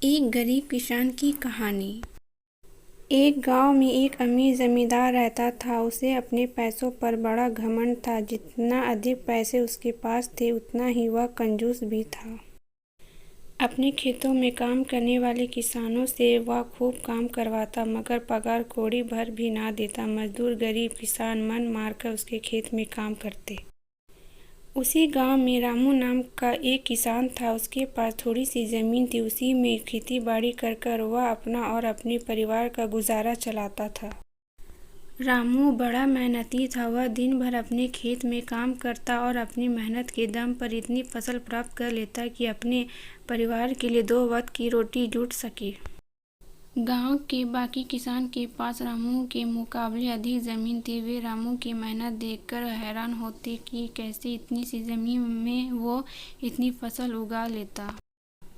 एक गरीब किसान की कहानी। एक गांव में एक अमीर जमींदार रहता था। उसे अपने पैसों पर बड़ा घमंड था। जितना अधिक पैसे उसके पास थे उतना ही वह कंजूस भी था। अपने खेतों में काम करने वाले किसानों से वह खूब काम करवाता, मगर पगार कौड़ी भर भी ना देता। मजदूर गरीब किसान मन मारकर उसके खेत में काम करते। उसी गांव में रामू नाम का एक किसान था। उसके पास थोड़ी सी जमीन थी। उसी में खेती बाड़ी कर वह अपना और अपने परिवार का गुजारा चलाता था। रामू बड़ा मेहनती था। वह दिन भर अपने खेत में काम करता और अपनी मेहनत के दम पर इतनी फसल प्राप्त कर लेता कि अपने परिवार के लिए 2 वक्त की रोटी जुट सके। गांव के बाकी किसान के पास रामू के मुकाबले अधिक जमीन थी। वे रामू की मेहनत देखकर हैरान होते कि कैसे इतनी सी जमीन में वो इतनी फसल उगा लेता।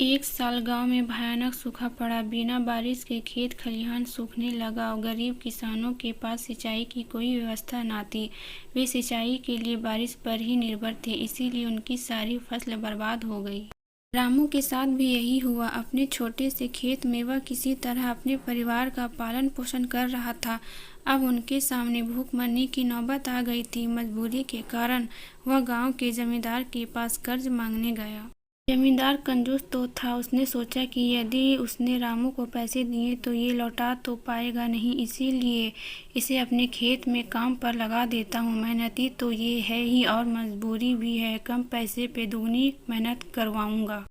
एक साल गांव में भयानक सूखा पड़ा। बिना बारिश के खेत खलिहान सूखने लगा। गरीब किसानों के पास सिंचाई की कोई व्यवस्था न थी। वे सिंचाई के लिए बारिश पर ही निर्भर थे, इसीलिए उनकी सारी फसल बर्बाद हो गई। रामू के साथ भी यही हुआ। अपने छोटे से खेत में वह किसी तरह अपने परिवार का पालन पोषण कर रहा था। अब उनके सामने भूख मरने की नौबत आ गई थी। मजबूरी के कारण वह गांव के जमींदार के पास कर्ज मांगने गया। जमींदार कंजूस तो था। उसने सोचा कि यदि उसने रामू को पैसे दिए तो ये लौटा तो पाएगा नहीं, इसीलिए इसे अपने खेत में काम पर लगा देता हूँ। मेहनती तो ये है ही और मजबूरी भी है, कम पैसे पे दुगनी मेहनत करवाऊंगा।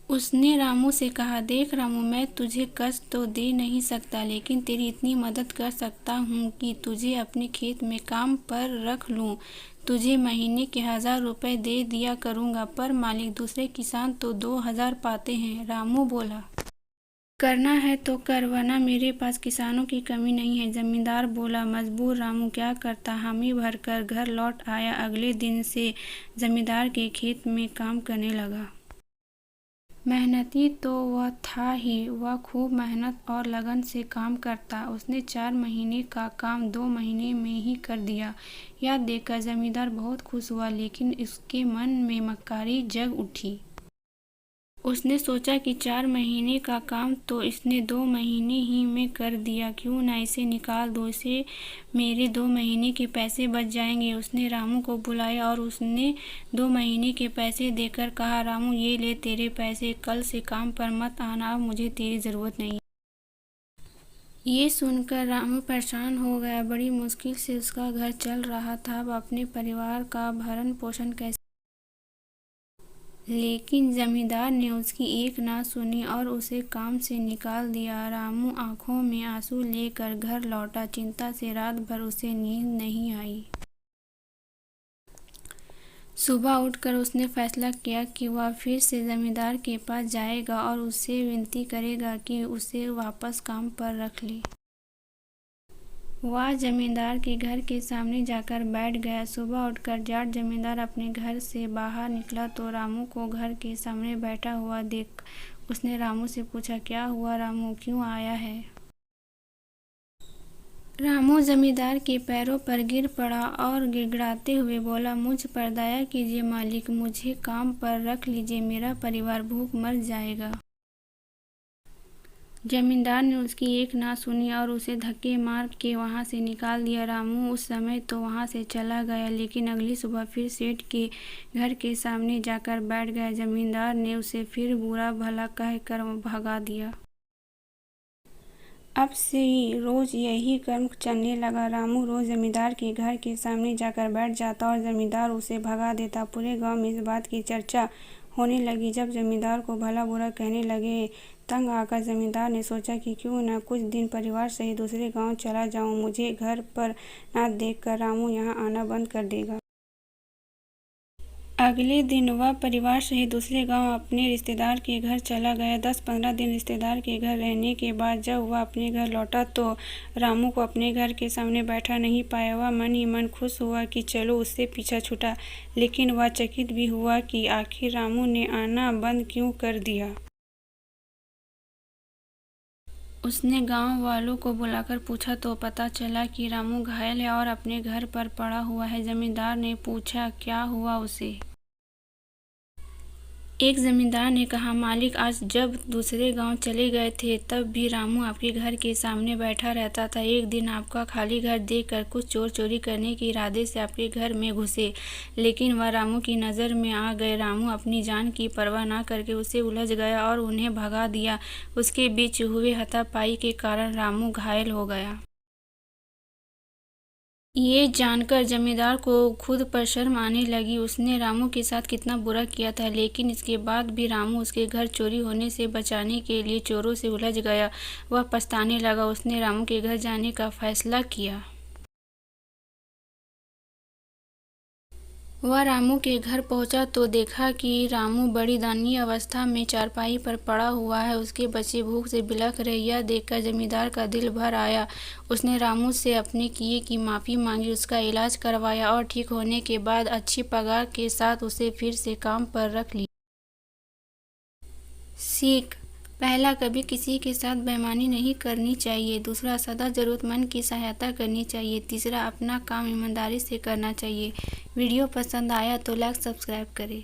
उसने रामू से कहा, देख रामू, मैं तुझे कर्ज तो दे नहीं सकता, लेकिन तेरी इतनी मदद कर सकता हूँ कि तुझे अपने खेत में काम पर रख लूँ। तुझे महीने के 1000 रुपए दे दिया करूँगा। पर मालिक, दूसरे किसान तो 2000 पाते हैं। रामू बोला, करना है तो कर, वरना मेरे पास किसानों की कमी नहीं है। जमींदार बोला। मजबूर रामू क्या करता, हामी भरकर घर लौट आया। अगले दिन से जमींदार के खेत में काम करने लगा। मेहनती तो वह था ही, वह खूब मेहनत और लगन से काम करता। उसने 4 महीने का काम 2 महीने में ही कर दिया। यह देखकर जमींदार बहुत खुश हुआ, लेकिन उसके मन में मक्कारी जग उठी। उसने सोचा कि 4 महीने का काम तो इसने 2 महीने ही में कर दिया, क्यों ना इसे निकाल दो, इसे मेरे 2 महीने के पैसे बच जाएंगे। उसने रामू को बुलाया और उसने 2 महीने के पैसे देकर कहा, रामू, ये ले तेरे पैसे, कल से काम पर मत आना, अब मुझे तेरी ज़रूरत नहीं। ये सुनकर रामू परेशान हो गया। बड़ी मुश्किल से उसका घर चल रहा था। अब अपने परिवार का भरण पोषण कैसे। लेकिन जमींदार ने उसकी एक ना सुनी और उसे काम से निकाल दिया। रामू आंखों में आंसू लेकर घर लौटा। चिंता से रात भर उसे नींद नहीं आई। सुबह उठकर उसने फैसला किया कि वह फिर से जमींदार के पास जाएगा और उससे विनती करेगा कि उसे वापस काम पर रख ले। वह जमींदार के घर के सामने जाकर बैठ गया। सुबह उठकर जाट जमींदार अपने घर से बाहर निकला तो रामू को घर के सामने बैठा हुआ देख उसने रामू से पूछा, क्या हुआ रामू, क्यों आया है? रामू जमींदार के पैरों पर गिर पड़ा और गिड़गिड़ाते हुए बोला, मुझ पर दया कीजिए मालिक, मुझे काम पर रख लीजिए, मेरा परिवार भूख मर जाएगा। जमींदार ने उसकी एक ना सुनी और उसे धक्के मार के वहां से निकाल दिया। रामू उस समय तो वहां से चला गया, लेकिन अगली सुबह फिर सेठ के घर के सामने जाकर बैठ गया। जमींदार ने उसे फिर बुरा भला कहकर भगा दिया। अब से ही रोज यही क्रम चलने लगा। रामू रोज जमींदार के घर के सामने जाकर बैठ जाता और जमींदार उसे भगा देता। पूरे गांव में इस बात की चर्चा होने लगी। जब जमींदार को भला बुरा कहने लगे, तंग आकर जमींदार ने सोचा कि क्यों न कुछ दिन परिवार सहित दूसरे गांव चला जाऊं। मुझे घर पर न देखकर रामू यहाँ आना बंद कर देगा। अगले दिन वह परिवार सहित दूसरे गांव अपने रिश्तेदार के घर चला गया। 10-15 दिन रिश्तेदार के घर रहने के बाद जब वह अपने घर लौटा तो रामू को अपने घर के सामने बैठा नहीं पाया। वह मन ही मन खुश हुआ कि चलो उससे पीछा छूटा, लेकिन वह चकित भी हुआ कि आखिर रामू ने आना बंद क्यों कर दिया। उसने गांव वालों को बुलाकर पूछा तो पता चला कि रामू घायल है और अपने घर पर पड़ा हुआ है। जमींदार ने पूछा, क्या हुआ उसे? एक जमींदार ने कहा, मालिक, आज जब दूसरे गांव चले गए थे तब भी रामू आपके घर के सामने बैठा रहता था। एक दिन आपका खाली घर देखकर कुछ चोर चोरी करने के इरादे से आपके घर में घुसे, लेकिन वह रामू की नज़र में आ गए। रामू अपनी जान की परवाह न करके उससे उलझ गया और उन्हें भगा दिया। उसके बीच हुए हाथापाई के कारण रामू घायल हो गया। ये जानकर जमींदार को खुद पर शर्म आने लगी। उसने रामू के साथ कितना बुरा किया था, लेकिन इसके बाद भी रामू उसके घर चोरी होने से बचाने के लिए चोरों से उलझ गया। वह पछताने लगा। उसने रामू के घर जाने का फैसला किया। वह रामू के घर पहुंचा तो देखा कि रामू बड़ी दयनीय अवस्था में चारपाई पर पड़ा हुआ है। उसके बच्चे भूख से बिलख रहे। यह देखकर जमींदार का दिल भर आया। उसने रामू से अपने किए की माफ़ी मांगी, उसका इलाज करवाया और ठीक होने के बाद अच्छी पगार के साथ उसे फिर से काम पर रख लिया। सीख: पहला, कभी किसी के साथ बेईमानी नहीं करनी चाहिए। दूसरा, सदा ज़रूरतमंद की सहायता करनी चाहिए। तीसरा, अपना काम ईमानदारी से करना चाहिए। वीडियो पसंद आया तो लाइक सब्सक्राइब करें।